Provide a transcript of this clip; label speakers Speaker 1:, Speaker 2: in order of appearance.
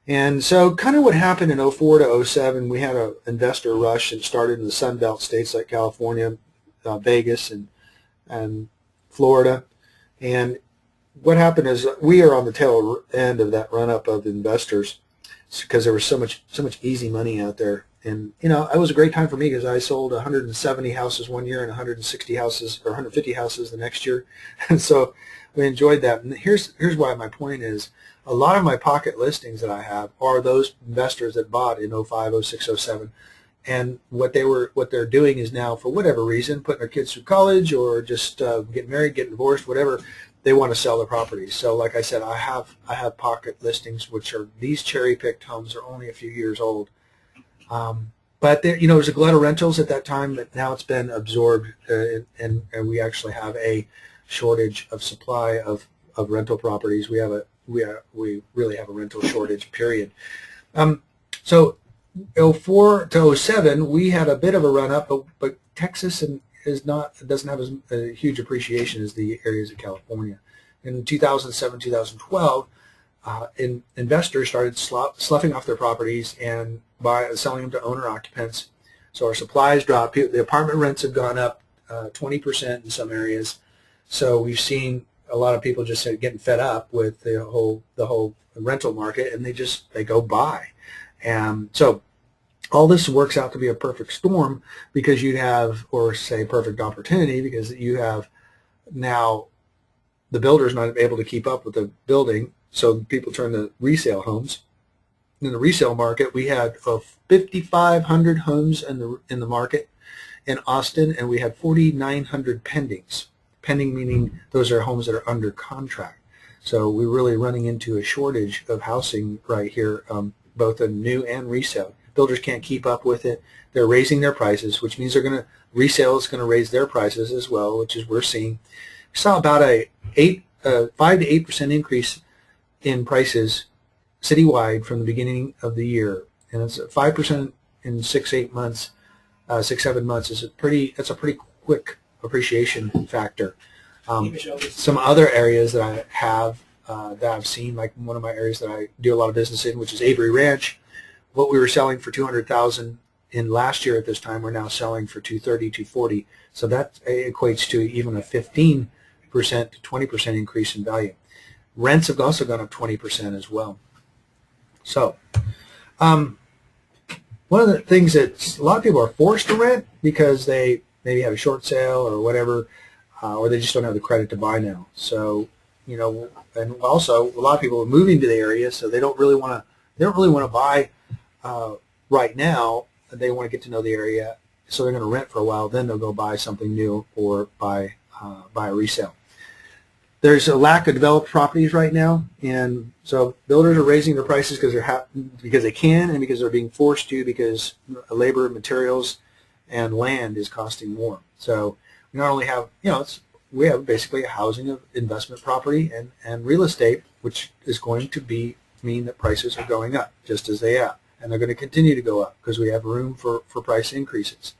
Speaker 1: And so kind of what happened in '04 to '07, we had an investor rush and started in the Sun Belt states like California, Vegas, and Florida. And what happened is we are on the tail end of that run-up of investors because there was so much easy money out there. And, you know, it was a great time for me because I sold 170 houses one year and 160 houses or 150 houses the next year. And so we enjoyed that. And here's why my point is a lot of my pocket listings that I have are those investors that bought in '05, '06, '07. And what they're doing is now, for whatever reason, putting their kids through college or just getting married, getting divorced, whatever, they want to sell their properties. So like I said, I have pocket listings, which are these cherry-picked homes are only a few years old. But there, you know, there's a glut of rentals at that time, but now it's been absorbed, and we actually have a shortage of supply of rental properties. We really have a rental shortage, period. So '04 to '07, we had a bit of a run up, but Texas doesn't have a huge appreciation as the areas of California. In 2007, 2012, investors started sloughing off their properties and selling them to owner occupants. So our supplies dropped. The apartment rents have gone up 20% in some areas. So we've seen a lot of people just getting fed up with the whole rental market, and they go buy. And so all this works out to be a perfect storm because you'd have, or say perfect opportunity, because you have now the builder's not able to keep up with the building, so people turn to resale homes. In the resale market, we had 5,500 homes in the market in Austin, and we had 4,900 pendings. Pending meaning those are homes that are under contract. So we're really running into a shortage of housing right here, both in new and resale. Builders can't keep up with it. They're raising their prices, which means resale is going to raise their prices as well, which is we're seeing. We saw about a 5 to 8% increase in prices citywide from the beginning of the year, and it's 5% in 6-7 months. That's a pretty quick appreciation factor. Some other areas that I have that I've seen, like one of my areas that I do a lot of business in, which is Avery Ranch. What we were selling for $200,000 in last year at this time, we're now selling for $230,000, $240,000. So that equates to even a 15% to 20% increase in value. Rents have also gone up 20% as well. So one of the things that a lot of people are forced to rent because they maybe have a short sale or whatever, or they just don't have the credit to buy now. So, you know, and also a lot of people are moving to the area, so they don't really want to buy right now. They want to get to know the area, so they're going to rent for a while. Then they'll go buy something new or buy a resale. There's a lack of developed properties right now, and so builders are raising their prices because they can and because they're being forced to, because labor, materials, and land is costing more. So we not only have, we have basically a housing of investment property and real estate, which is going to mean that prices are going up just as they have, and they're going to continue to go up because we have room for price increases.